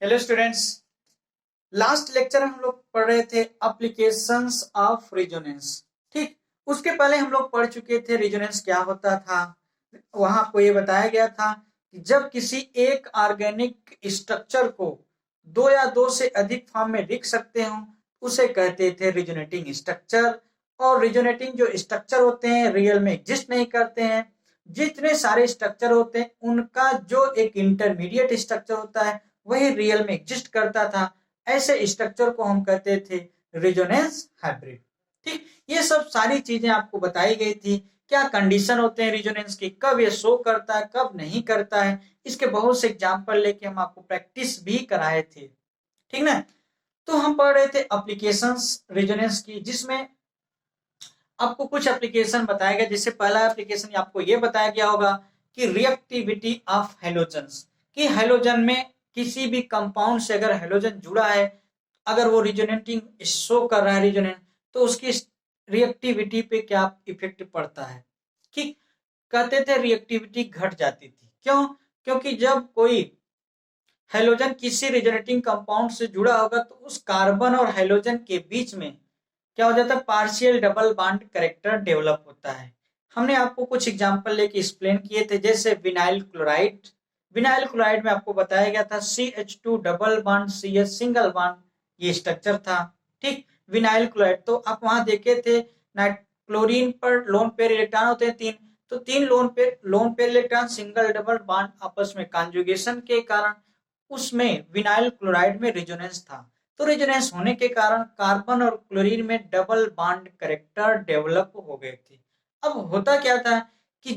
Hello students. Last lecture में हम लोग पढ़ रहे थे एप्लीकेशंस ऑफ रेजोनेंस। ठीक, उसके पहले हम लोग पढ़ चुके थे रेजोनेंस क्या होता था। वहां आपको ये बताया गया था कि जब किसी एक ऑर्गेनिक स्ट्रक्चर को दो या दो से अधिक फॉर्म में लिख सकते हो उसे कहते थे रिजोनेटिंग स्ट्रक्चर। और रिजोनेटिंग जो स्ट्रक्चर होते हैं रियल में एग्जिस्ट नहीं करते हैं। जितने सारे स्ट्रक्चर होते हैं उनका जो एक इंटरमीडिएट स्ट्रक्चर होता है वही रियल में एग्जिस्ट करता था। ऐसे स्ट्रक्चर को हम कहते थे रिजोनेंस हाइब्रिड। ठीक, ये सब सारी चीजें आपको बताई गई थी। क्या कंडीशन होते हैं रिजोनेंस की, कब ये शो करता है कब नहीं करता है, इसके बहुत से एग्जाम्पल लेके हम आपको प्रैक्टिस भी कराए थे। ठीक ना। तो हम पढ़ रहे थे एप्लीकेशंस रेजोनेंस की, जिसमें आपको कुछ एप्लीकेशन बताया गया। जैसे पहला एप्लीकेशन आपको यह बताया गया होगा कि रिएक्टिविटी ऑफ हेलोजन्स, कि हेलोजन में किसी भी कंपाउंड से अगर हेलोजन जुड़ा है, अगर वो रिजोनेटिंग शो कर रहा है रिजोनेंस, तो उसकी रिएक्टिविटी पे क्या इफेक्ट पड़ता है। ठीक, कहते थे रिएक्टिविटी घट जाती थी। क्यों? क्योंकि जब कोई हेलोजन किसी रिजोनेटिंग कंपाउंड से जुड़ा होगा तो उस कार्बन और हेलोजन के बीच में क्या हो जाता है, partial double bond character develop होता है। हमने आपको कुछ एग्जांपल लेके एक्सप्लेन किए थे, जैसे विनाइल क्लोराइड। विनाइल क्लोराइड में आपको बताया गया था CH2 double bond CH single bond, ये स्ट्रक्चर था। ठीक, विनाइल क्लोराइड तो आप वहां देखे थे क्लोरीन पर लोन पेयर इलेक्ट्रॉन होते हैं तीन, तो तीन lone pair electron single double bond आपस में कॉन्जुगेशन के कारण उसमें विनाइल क्लोराइड में रेजोनेंस था। तो रेजोनेंस होने के कारण कार्बन और क्लोरीन में डबल बॉन्ड कैरेक्टर डेवलप हो गए थे। अब होता क्या था कि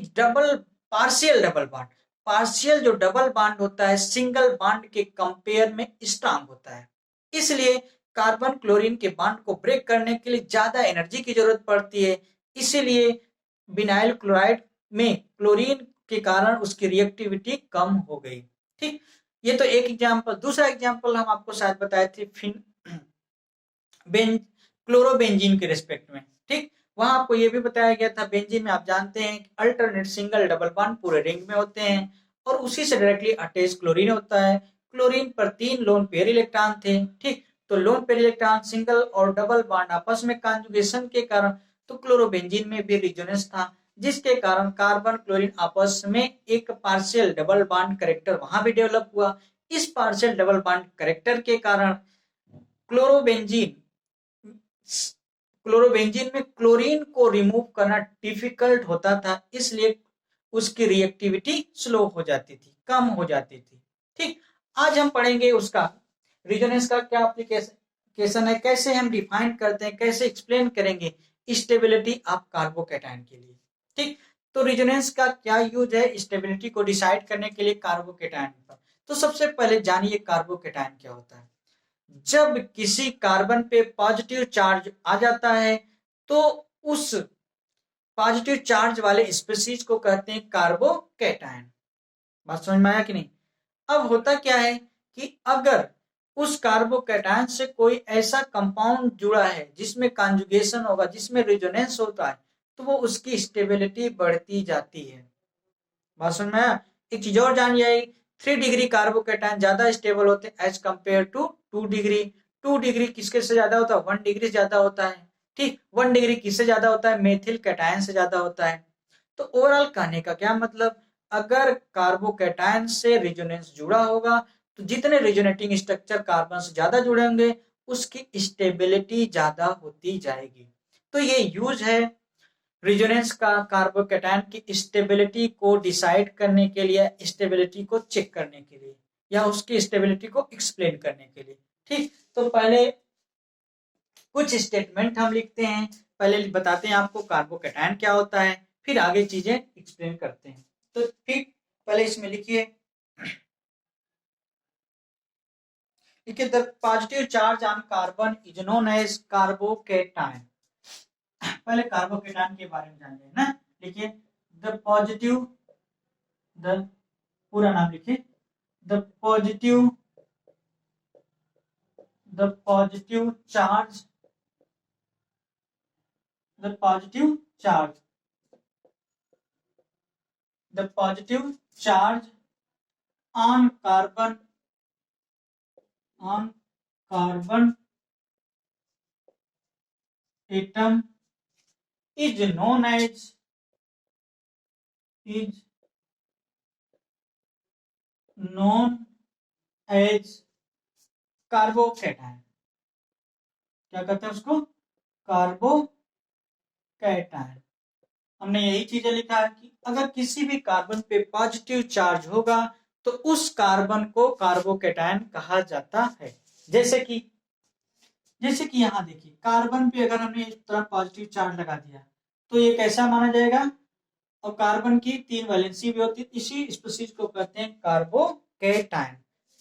पार्शियल जो डबल बॉन्ड होता है सिंगल बॉन्ड के कंपेयर में स्ट्रांग होता है। इसलिए कार्बन क्लोरीन के बॉन्ड को ब्रेक करने के लिए ज्यादा एनर्जी की जरूरत पड़ती है। इसीलिए विनाइल क्लोराइड में क्लोरीन के कारण उसकी रिएक्टिविटी कम हो गई। ठीक, ये तो एक एग्जांपल। दूसरा एग्जांपल हम आपको शायद बताए थे फिन क्लोरोबेंजीन के रिस्पेक्ट में। ठीक, वहां आपको ये भी बताया गया था, बेंजीन में आप जानते हैं कि अल्टरनेट सिंगल डबल बॉन्ड पूरे रिंग में होते हैं और उसी से डायरेक्टली अटैच क्लोरीन होता है। क्लोरीन पर तीन लोन पेयर इलेक्ट्रॉन थे। ठीक, तो लोन पेयर इलेक्ट्रॉन सिंगल और डबल बॉन्ड आपस में कॉन्जुगेशन के कारण तो क्लोरोबेंजीन में भी रिजोनेंस था, जिसके कारण कार्बन क्लोरीन आपस में एक पार्शियल डबल बॉन्ड कैरेक्टर वहां भी डेवलप हुआ। इस पार्शियल डबल बॉन्ड कैरेक्टर के कारण क्लोरोबेंजीन क्लोरोबेंजीन में क्लोरीन को रिमूव करना डिफिकल्ट होता था, इसलिए उसकी रिएक्टिविटी स्लो हो जाती थी, कम हो जाती थी। ठीक, आज हम पढ़ेंगे उसका रेजोनेंस का क्या एप्लीकेशन है, कैसे हम डिफाइन करते हैं, कैसे एक्सप्लेन करेंगे स्टेबिलिटी ऑफ कार्बोकैटायन के लिए। ठीक, तो रेजोनेंस का क्या यूज है स्टेबिलिटी को डिसाइड करने के लिए कार्बोकैटायन पर। तो सबसे पहले जानिए कार्बोकैटायन क्या होता है। जब किसी कार्बन पे पॉजिटिव चार्ज आ जाता है तो उस पॉजिटिव चार्ज वाले स्पीशीज को कहते हैं कार्बोकैटायन। बात समझ में आया कि नहीं? अब होता क्या है कि अगर उस कार्बोकैटायन से कोई ऐसा कंपाउंड जुड़ा है जिसमें कॉन्जुगेशन होगा, जिसमें रेजोनेंस होता है, तो वो उसकी स्टेबिलिटी बढ़ती जाती है। बात समझ में आया? एक चीज और जान जाए, 3 डिग्री कार्बोकैटायन ज्यादा स्टेबल होते हैं as compare to 2 degree. 2 degree किसके से ज्यादा होता है? 1 डिग्री ज्यादा होता है। ठीक, 1 डिग्री किससे ज्यादा होता है? मेथिल कैटायन से ज्यादा होता है। तो ओवरऑल कहने का क्या मतलब, अगर कार्बोकैटायन से रेजोनेंस जुड़ा होगा तो जितने रेजोनेटिंग स्ट्रक्चर कार्बन से ज्यादा जुड़े होंगे उसकी स्टेबिलिटी ज्यादा होती जाएगी। तो ये यूज है रेजोनेंस का कार्बोकैटायन की स्टेबिलिटी को डिसाइड करने के लिए, स्टेबिलिटी को चेक करने के लिए, या उसकी स्टेबिलिटी को एक्सप्लेन करने के लिए। ठीक, तो पहले कुछ स्टेटमेंट हम लिखते हैं, पहले बताते हैं आपको कार्बोकैटायन क्या होता है, फिर आगे चीजें एक्सप्लेन करते हैं। तो ठीक, पहले इसमें लिखिए लिखिए the positive charge on carbon is known as carbocation. पहले कार्बोकैटायन के बारे में जान लें ना। लिखिए द पॉजिटिव, द पूरा नाम लिखिए, the positive the positive charge the positive charge the positive charge on carbon on carbon atom is known as carbocation. क्या कहते हैं उसको? कार्बोकैटायन। हमने यही चीजें लिखा है कि अगर किसी भी कार्बन पे पॉजिटिव चार्ज होगा तो उस कार्बन को कार्बोकैटायन कहा जाता है। जैसे कि यहां देखिए, कार्बन पे अगर हमने इस तरह पॉजिटिव चार्ज लगा दिया तो ये कैसा माना जाएगा? और कार्बन की 3 वैलेंसी भी होती है, इसी स्पीशीज को कहते हैं कार्बोकैटायन।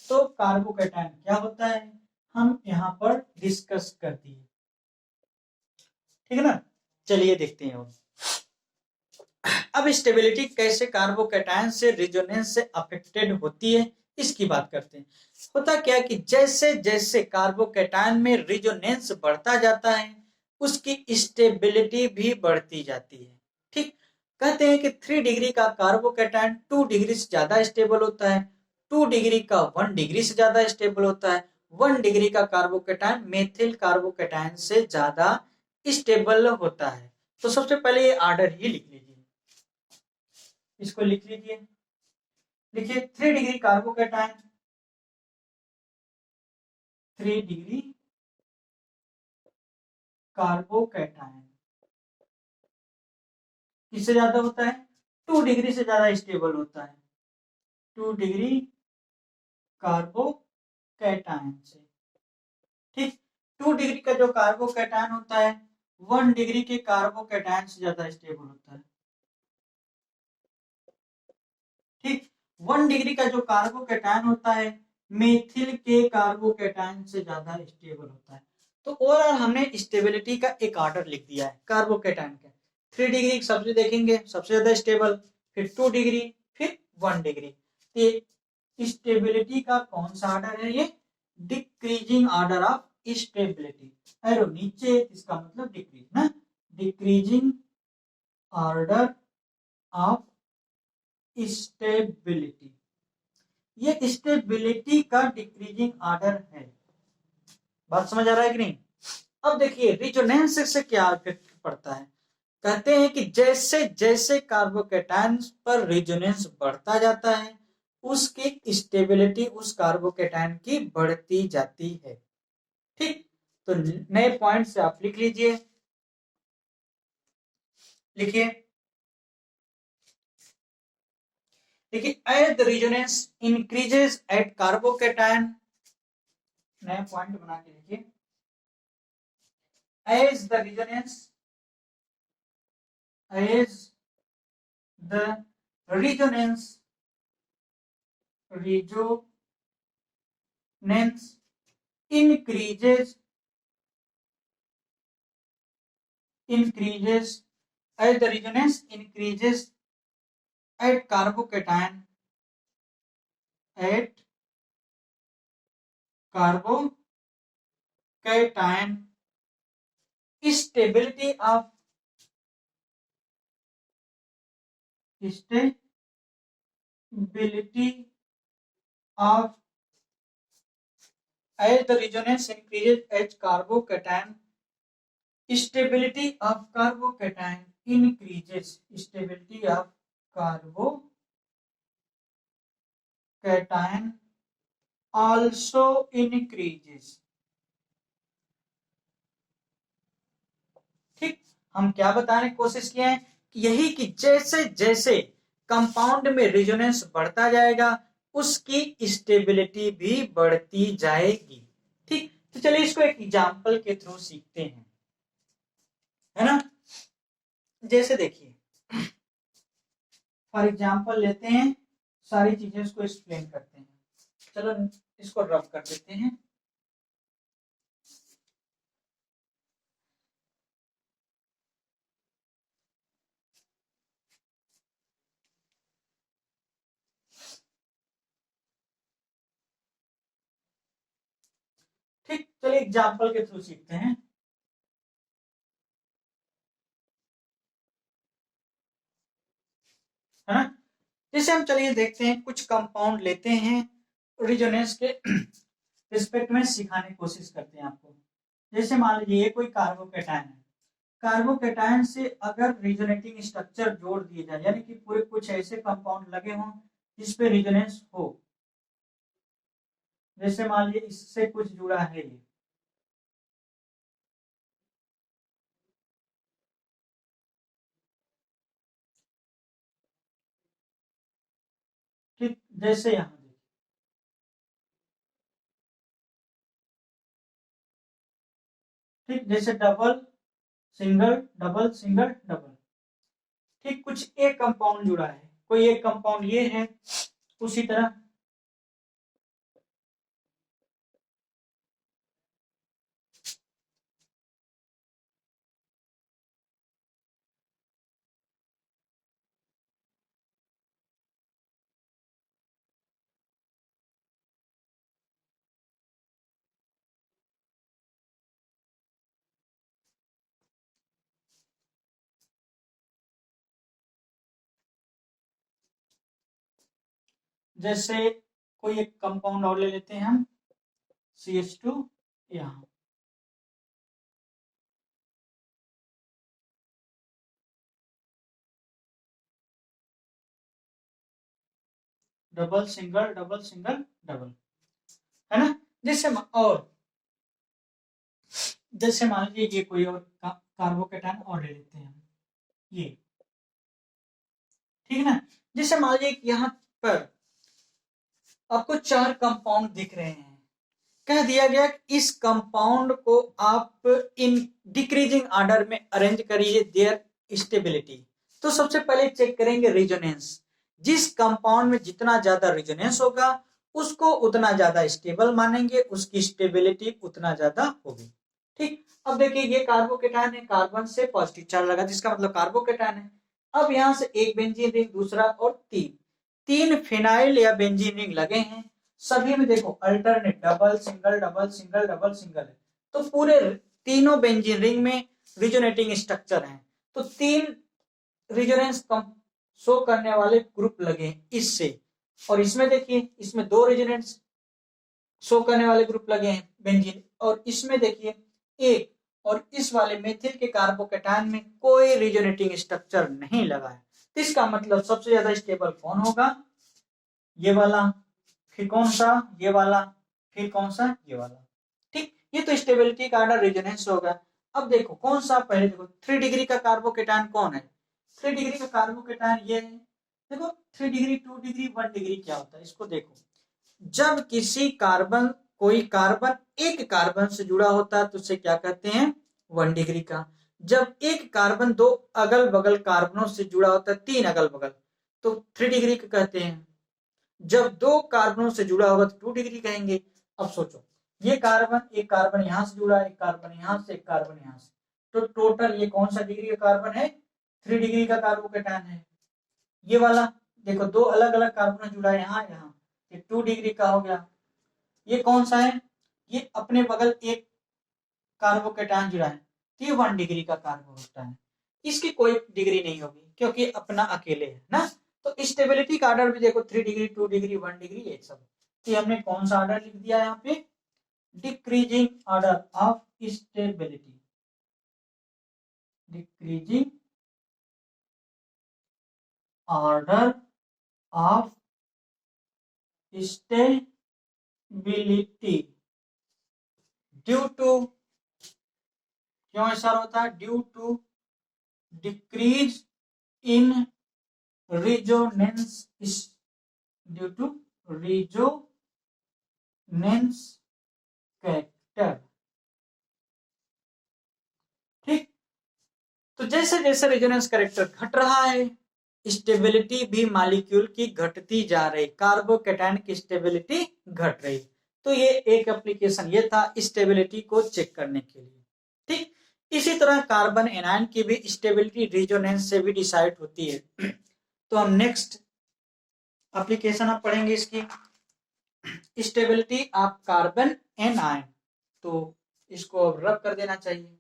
तो कार्बोकैटायन क्या होता है हम यहाँ पर डिस्कस कर दिए, ठीक है ना। चलिए देखते हैं अब स्टेबिलिटी कैसे कार्बोकैटायन से रेजोनेंस से अफेक्टेड होती है इसकी बात करते हैं। होता क्या कि जैसे जैसे कार्बोकैटायन में रेजोनेंस बढ़ता जाता है उसकी स्टेबिलिटी भी बढ़ती जाती है। ठीक, कहते हैं कि 3 डिग्री का कार्बोकैटायन 2 डिग्री से ज्यादा स्टेबल होता है, 2 डिग्री का 1 डिग्री से ज्यादा स्टेबल होता है, 1 डिग्री का कार्बोकैटायन मेथिल कार्बोकैटायन से ज्यादा स्टेबल होता है। तो सबसे पहले ये आर्डर ही लिख लीजिए, इसको लिख लीजिए। देखिए 3 डिग्री कार्बोकैटायन, 3 डिग्री कार्बोकैटायन किससे ज्यादा होता है? 2 डिग्री से ज्यादा स्टेबल होता है, 2 डिग्री कार्बोकैटायन से। ठीक, 2 डिग्री का जो कार्बोकैटायन होता है 1 डिग्री के कार्बोकैटायन से ज्यादा स्टेबल होता है। ठीक, 1 डिग्री का जो कार्बोकैटायन होता है मेथिल के कार्बोकैटायन से ज्यादा स्टेबल होता है। तो ओवरऑल हमने स्टेबिलिटी का एक ऑर्डर लिख दिया है कार्बोकैटायन का। 3 डिग्री सबसे देखेंगे सबसे ज्यादा स्टेबल, फिर 2 डिग्री, फिर 1 डिग्री। स्टेबिलिटी का कौन सा ऑर्डर है? ये decreasing order of stability. Arrow नीचे, इसका मतलब डिक्रीज ना, डिक्रीजिंग ऑर्डर ऑफ स्टेबिलिटी। ये स्टेबिलिटी का डिक्रीजिंग ऑर्डर है। बात समझ आ रहा है कि नहीं? अब देखिए रिजोनेंस से क्या इफेक्ट पड़ता है। कहते हैं कि जैसे जैसे कार्बोकैटायन पर रिजोनेंस बढ़ता जाता है उसकी स्टेबिलिटी उस कार्बोकैटायन की बढ़ती जाती है। ठीक, तो नए पॉइंट से आप लिख लीजिए, लिखिए। देखिए as the resonance increases at carbocation, नया पॉइंट बना के लिखिए। As the resonance, as the resonance increases as the resonance increases at carbocation stability of as the resonance increases at carbocation stability of carbocation increases, stability of carbocation also increases। ठीक, हम क्या बताने की कोशिश किए हैं? यही कि जैसे जैसे कंपाउंड में रेजोनेंस बढ़ता जाएगा उसकी स्टेबिलिटी भी बढ़ती जाएगी। ठीक, तो चलिए इसको एक एग्जांपल के थ्रू सीखते हैं, है ना। जैसे देखिए फॉर एग्जांपल लेते हैं, सारी चीजें इसको एक्सप्लेन करते हैं। चलो इसको रफ कर देते हैं। ठीक, चलिए एग्जांपल के थ्रू सीखते हैं, है ना। जैसे हम चलिए देखते हैं कुछ कंपाउंड लेते हैं रेजोनेंस के रिस्पेक्ट में सिखाने की कोशिश करते हैं आपको। जैसे मान लीजिए ये कोई कार्बोकेटायन है, कार्बोकेटायन से अगर रिजोनेटिंग स्ट्रक्चर जोड़ दिए जाए, यानी कि पूरे कुछ ऐसे कंपाउंड लगे हों जिसपे रिजोनेंस हो, जैसे मान लीजिए इससे कुछ जुड़ा है ये, ठीक, जैसे यहाँ देखिए, ठीक, जैसे double single double single double, ठीक, कुछ एक कंपाउंड जुड़ा है, कोई एक कंपाउंड ये है, उसी तरह जैसे कोई एक कंपाउंड और ले लेते हैं हम, CH2, यहाँ double single double single double, है ना। और जैसे मान लीजिए ये कोई और कार्बोकेटायन और ले लेते हैं हम, ये, ठीक है ना। जैसे मान लीजिए यहाँ पर आपको 4 कंपाउंड दिख रहे हैं, कह दिया गया कि इस कंपाउंड को आप इन डिक्रीजिंग ऑर्डर में अरेंज करिए देयर स्टेबिलिटी। तो सबसे पहले चेक करेंगे रिजोनेंस, जिस कंपाउंड में जितना ज्यादा रिजोनेंस होगा उसको उतना ज्यादा स्टेबल मानेंगे, उसकी स्टेबिलिटी उतना ज्यादा होगी, ठीक। अब देखिए ये कार्बोकेटायन है, कार्बन से पॉजिटिव चार्ज लगा जिसका मतलब कार्बोकेटायन है। अब यहां से एक बेंजीन रिंग, दूसरा और तीन, तीन फिनाइल या बेंजीन रिंग लगे हैं, सभी में देखो alternate double single double single double single है, तो पूरे तीनों बेंजीन रिंग में रिजोनेटिंग स्ट्रक्चर है, तो तीन रिजोनेंस शो करने वाले ग्रुप लगे हैं इससे, और इसमें देखिए इसमें दो रेजोनेंस शो करने वाले ग्रुप लगे हैं बेंजीन, और इसमें देखिए एक, और इस वाले मेथिल के कार्बोकेटायन में कोई रिजोनेटिंग स्ट्रक्चर नहीं लगा है। इसका मतलब सबसे ज्यादा स्टेबल कौन होगा, ये वाला, फिर कौन सा, ये वाला, फिर कौन सा, ये वाला, ठीक। ये तो स्टेबिलिटी का ऑर्डर रेजोनेंस होगा। अब देखो कौन सा, पहले देखो 3 डिग्री का कार्बोकेटायन कौन है, 3 डिग्री का कार्बोकेटायन ये है, देखो 3 डिग्री 2 डिग्री 1 डिग्री क्या होता है इसको देखो, जब किसी कार्बन, कोई कार्बन एक कार्बन से जुड़ा होता है तो उसे क्या कहते हैं, 1 डिग्री का। जब एक कार्बन दो अगल बगल कार्बनों से जुड़ा होता है, तीन अगल बगल, तो 3 डिग्री का कहते हैं। जब दो कार्बनों से जुड़ा होगा तो 2 डिग्री कहेंगे। अब सोचो ये कार्बन, एक कार्बन यहां से जुड़ा, एक कार्बन यहां से, एक कार्बन यहां से, तो टोटल ये कौन सा डिग्री का कार्बन है, 3 डिग्री का कार्बोकेटायन है। ये वाला देखो दो अलग अलग कार्बन जुड़ा है यहाँ यहाँ, ये 2 डिग्री का हो गया। ये कौन सा है, ये अपने बगल एक कार्बोकेटायन जुड़ा है, तो ये 1 डिग्री का कार्बोकेटायन, इसकी कोई डिग्री नहीं होगी क्योंकि अपना अकेले है ना। तो स्टेबिलिटी का ऑर्डर भी देखो 3 डिग्री 2 डिग्री 1 डिग्री ये सब, तो हमने कौन सा ऑर्डर लिख दिया यहाँ पे, decreasing order of stability, decreasing order of stability due to, क्यों ऐसा होता है, due to decrease in resonance, due to resonance character, ठीक। तो जैसे जैसे रेजोनेंस कैरेक्टर घट रहा है, स्टेबिलिटी भी मॉलिक्यूल की घटती जा रही, कार्बोकेटायन की स्टेबिलिटी घट रही। तो ये एक एप्लीकेशन ये था स्टेबिलिटी को चेक करने के लिए, ठीक। इसी तरह कार्बन एनायन की भी स्टेबिलिटी रेजोनेंस से भी डिसाइड होती है। तो हम नेक्स्ट एप्लीकेशन आप पढ़ेंगे इसकी, स्टेबिलिटी ऑफ कार्बन एनायन, तो इसको रब कर देना चाहिए।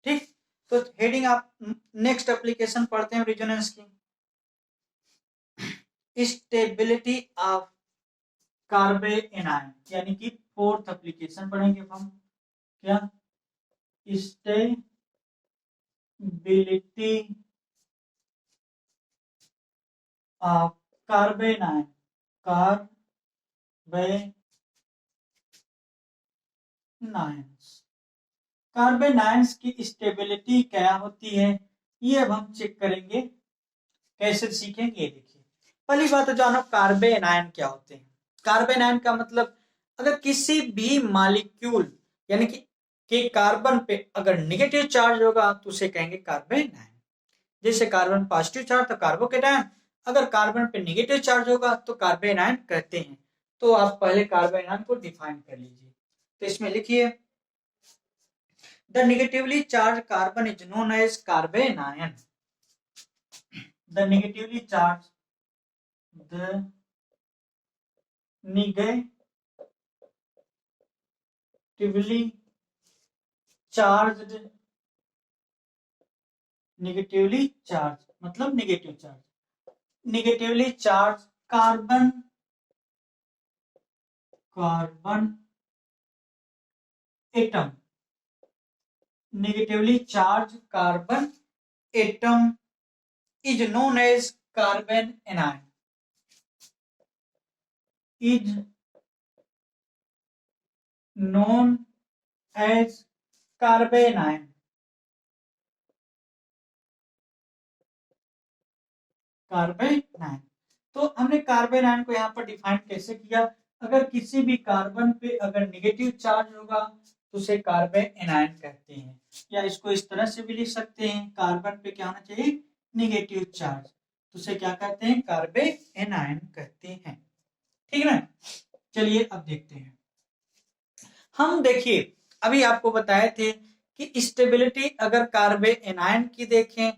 ठीक, तो हेडिंग आप नेक्स्ट एप्लीकेशन पढ़ते हैं रेजोनेंस की। स्टेबिलिटी ऑफ कार्बेनाइन, यानी कि फोर्थ एप्लीकेशन पढ़ेंगे हम। क्या? स्टेबिलिटी ऑफ कार्बेनाइन, कार्बेनाइंस की स्टेबिलिटी क्या होती है, ये अब हम चेक करेंगे। कैसे सीखेंगे? देखिए, पहली बात तो जानो कार्बेनाइन क्या होते हैं। कार्बेनाइन का मतलब, अगर किसी भी मॉलिक्यूल यानी कि कार्बन पे अगर नेगेटिव चार्ज होगा तो उसे कहेंगे कार्बेनाइन। जैसे कार्बन पॉजिटिव चार्ज तो कार्बोकेटायन, अगर कार्बन पे नेगेटिव चार्ज होगा तो कार्बेनाइन कहते हैं। तो आप पहले कार्बेनाइन को डिफाइन कर लीजिए। तो इसमें लिखिए, the negatively charge carbon is known as carbanion. The negatively charge, the negatively charged, negatively charge मतलब negative charge, negatively charge carbon atom, negatively charge carbon atom is known as carbon anion, is known as carbanion. Carbanion, तो हमने कार्बेनाइन को यहाँ पर define कैसे किया? अगर किसी भी कार्बन पे अगर नेगेटिव चार्ज होगा तो उसे कार्बेनाइन कहते हैं। या इसको इस तरह से भी लिख सकते हैं, कार्बन पे क्या होना चाहिए? नेगेटिव चार्ज, तो उसे क्या कहते हैं? कार्बेनाइन कहते हैं। ठीक है ना? चलिए अब देखते हैं हम। देखिए, अभी आपको बताए थे कि स्टेबिलिटी अगर कार्बेनाइन की देखें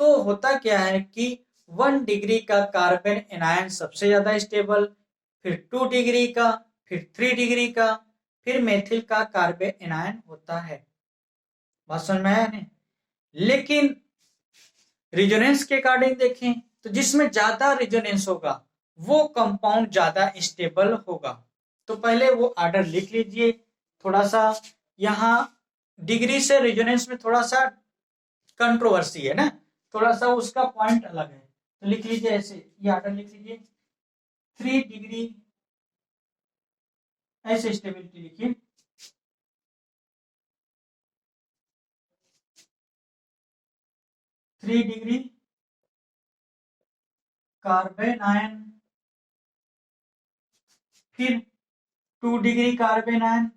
तो होता क्या है कि 1 डिग्री का कार्बन एनायन सबसे ज्यादा स्टेबल, फिर 2 डिग्री का, फिर 3 डिग्री का, फिर मेथिल का कार्बन एनायन होता है। बात समझ में आया नहीं? लेकिन रिजोनेंस के अकॉर्डिंग देखें तो जिसमें ज्यादा रिजोनेंस होगा वो कंपाउंड ज्यादा स्टेबल होगा। तो पहले वो ऑर्डर लिख लीजिए। थोड़ा सा यहाँ डिग्री से रिजोनेंस में थोड़ा सा कंट्रोवर्सी है ना, थोड़ा सा उसका पॉइंट अलग है। तो लिख लीजिए ऐसे, ये ऑर्डर लिख लीजिए। 3 डिग्री, ऐसे स्टेबिलिटी लिखिए। 3 डिग्री कार्बन आयन, फिर 2 डिग्री कार्बन आयन,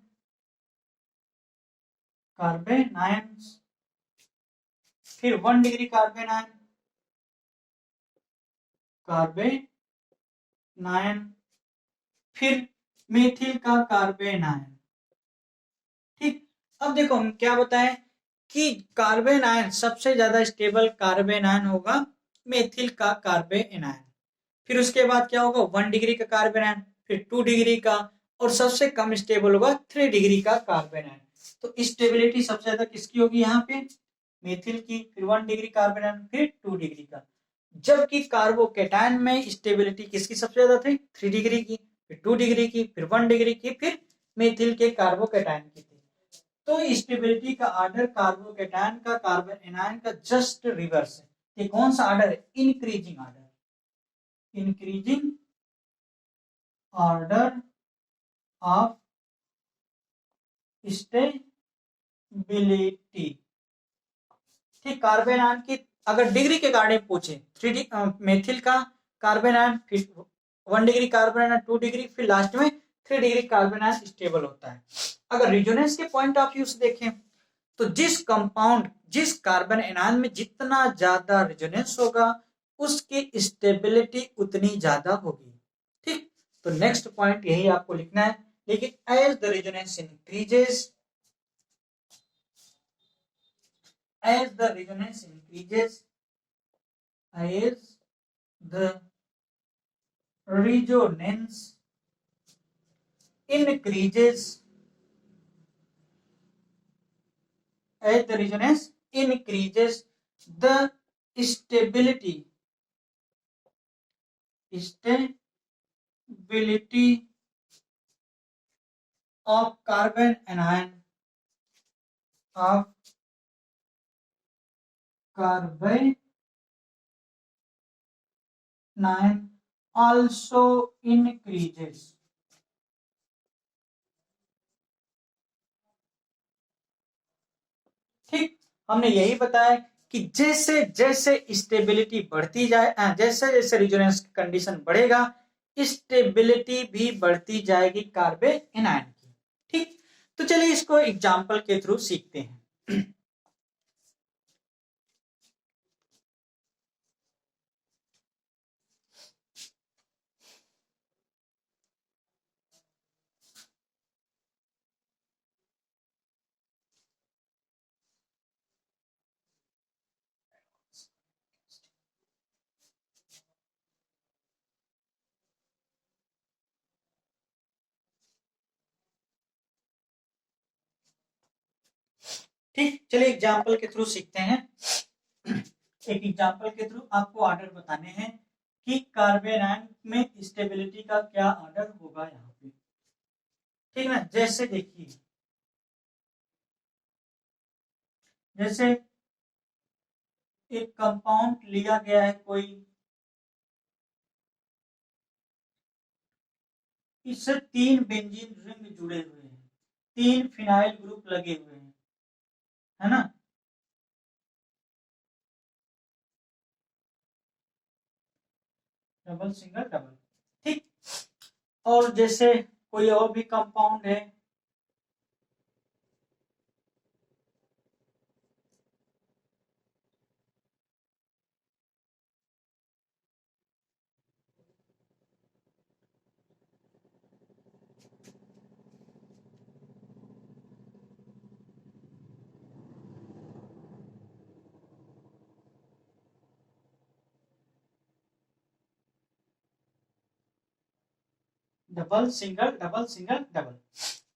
फिर 1 डिग्री कार्बन आयन, फिर मेथिल का कार्बन आयन। ठीक, अब देखो हम क्या बताएं कि कार्बन आयन सबसे ज्यादा स्टेबल कार्बन आयन होगा मेथिल का कार्बन आयन। फिर उसके बाद क्या होगा? 1 डिग्री का कार्बन आयन, फिर 2 डिग्री का, और सबसे कम स्टेबल होगा 3 डिग्री का कार्बन आयन। तो स्टेबिलिटी सबसे ज्यादा किसकी होगी यहाँ पे? मेथिल की, फिर 1 डिग्री कार्बन आयन, फिर 2 डिग्री का। जबकि कार्बोकेटायन में स्टेबिलिटी किसकी सबसे ज्यादा थी? 3 डिग्री की, फिर 2 डिग्री की, फिर 1 डिग्री की, फिर मेथिल के कार्बोकेटायन की थी। तो स्टेबिलिटी का ऑर्डर कार्बोकेटायन का कार्बन एनायन का जस्ट रिवर्स है। ये कौन सा ऑर्डर है? Increasing order, increasing order of stability. ठीक, कार्बन आयन की अगर डिग्री के कार्बन पूछे, 3 मेथिल का कार्बन आयन, फिर 1 डिग्री कार्बन आयन, 2 डिग्री, फिर लास्ट में 3 डिग्री कार्बन आयन स्टेबल होता है। अगर रिजोनेंस के पॉइंट ऑफ व्यू से देखें तो जिस कंपाउंड, जिस कार्बन एनायन में जितना ज्यादा रिजोनेंस होगा उसकी स्टेबिलिटी उतनी ज्यादा होगी। ठीक, तो नेक्स्ट पॉइंट यही आपको लिखना है। लेकिन as the resonance increases, as the resonance increases, as the resonance increases, as the resonance increases, the stability of carbon anion also increases. ठीक, हमने यही बताया कि जैसे जैसे स्टेबिलिटी बढ़ती जाए, जैसे जैसे रिजोनेंस कंडीशन बढ़ेगा, स्टेबिलिटी भी बढ़ती जाएगी कार्बन एनायन की। ठीक, तो चलिए इसको एग्जांपल के थ्रू सीखते हैं। ठीक, चलिए एग्जाम्पल के थ्रू सीखते हैं। एक एग्जाम्पल के थ्रू आपको ऑर्डर बताने हैं कि कार्बन आयन में स्टेबिलिटी का क्या ऑर्डर होगा यहाँ पे। ठीक ना, जैसे देखिए, जैसे एक कंपाउंड लिया गया है कोई, इससे 3 बेंजीन रिंग जुड़े हुए हैं, 3 फिनाइल ग्रुप लगे हुए हैं, है ना। डबल सिंगल डबल, ठीक। और जैसे कोई और भी कंपाउंड है, double single double single double.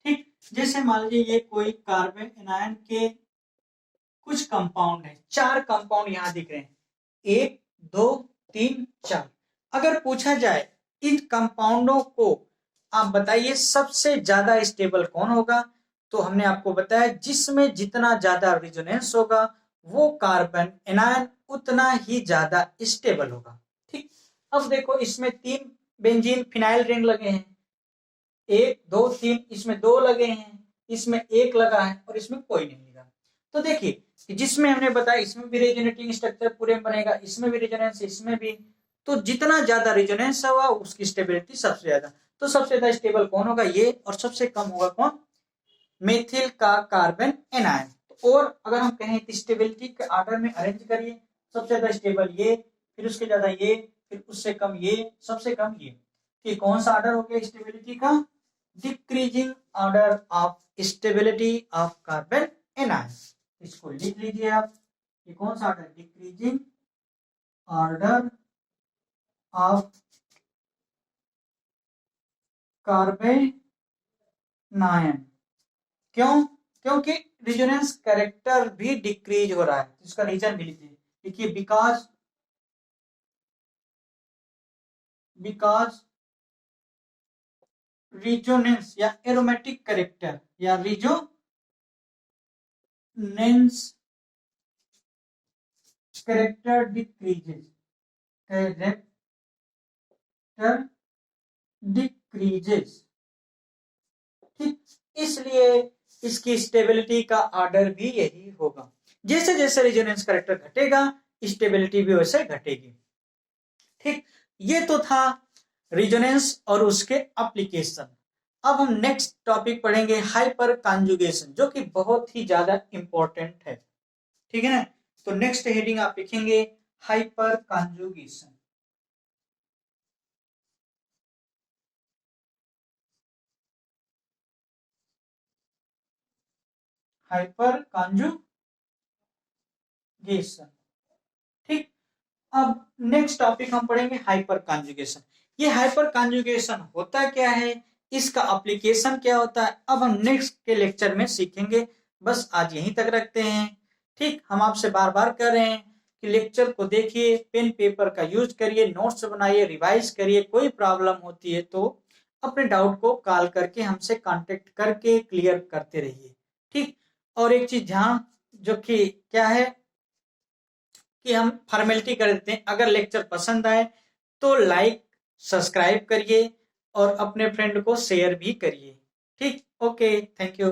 ठीक, जैसे मान लीजिए ये कोई कार्बन एनायन के कुछ कंपाउंड है, 4 कंपाउंड यहां दिख रहे हैं, 1 2 3 4। अगर पूछा जाए इन कंपाउंडों को आप बताइए सबसे ज्यादा स्टेबल कौन होगा, तो हमने आपको बताया जिसमें जितना ज्यादा रेजोनेंस होगा वो कार्बन एनायन उतना ही ज्यादा स्टेबल होगा। ठीक, अब देखो इसमें 3 बेंजीन फिनाइल रिंग लगे हैं, 1 2 3, इसमें 2 लगे हैं, इसमें 1 लगा है और इसमें कोई नहीं लगा। तो देखिए जिसमें हमने बताया इसमें भी रेजोनेटिंग स्ट्रक्चर पूरे में बनेगा, इसमें भी रेजोनेंस, इसमें भी, तो जितना ज्यादा रेजोनेंस होगा उसकी स्टेबिलिटी सबसे ज्यादा। तो सबसे ज्यादा स्टेबल कौन होगा, ये, और सबसे कम होगा कौन, मेथिल का कार्बन एनायन। और अगर हम कहें स्टेबिलिटी के ऑर्डर में अरेंज करिए, सबसे ज्यादा स्टेबल ये, फिर उसके ज्यादा ये, फिर उससे कम ये, सबसे कम ये। कि कौन सा ऑर्डर हो गया स्टेबिलिटी का, decreasing order of stability of carbon anion. इसको लिख लीजिए आप, ये कौन सा order, decreasing order of carbon anion. क्यों, क्योंकि रेजोनेंस कैरेक्टर भी डिक्रीज हो रहा है। इसका रीजन भी लिखिए, देखिए बिकॉज रेजोनेंस या एरोमेटिक कैरेक्टर या resonance character decreases, character decreases. ठीक, इसलिए इसकी स्टेबिलिटी का ऑर्डर भी यही होगा। जैसे जैसे रेजोनेंस कैरेक्टर घटेगा स्टेबिलिटी भी वैसे घटेगी। ठीक, ये तो था रेजोनेंस और उसके एप्लीकेशन। अब हम नेक्स्ट टॉपिक पढ़ेंगे हाइपर कॉन्जुगेशन, जो कि बहुत ही ज्यादा इंपॉर्टेंट है। ठीक है ना, तो नेक्स्ट हेडिंग आप लिखेंगे हाइपर कॉन्जुगेशन। Hyper conjugation. ठीक, अब नेक्स्ट टॉपिक हम पढ़ेंगे हाइपर कॉन्जुगेशन। ये हाइपर कॉन्जुगेशन होता क्या है, इसका एप्लीकेशन क्या होता है, अब हम नेक्स्ट के लेक्चर में सीखेंगे। बस आज यहीं तक रखते हैं। ठीक, हम आपसे बार बार कह रहे हैं कि लेक्चर को देखिए, पेन पेपर का यूज करिए, नोट्स बनाइए, रिवाइज करिए। कोई प्रॉब्लम होती है तो अपने डाउट को कॉल करके हमसे कांटेक्ट करके क्लियर करते रहिए। ठीक, और एक चीज ध्यान, जो कि क्या है कि हम फॉर्मेलिटी कर देते हैं, अगर लेक्चर पसंद आए तो लाइक सब्सक्राइब करिए और अपने फ्रेंड को शेयर भी करिए। ठीक, ओके, थैंक यू।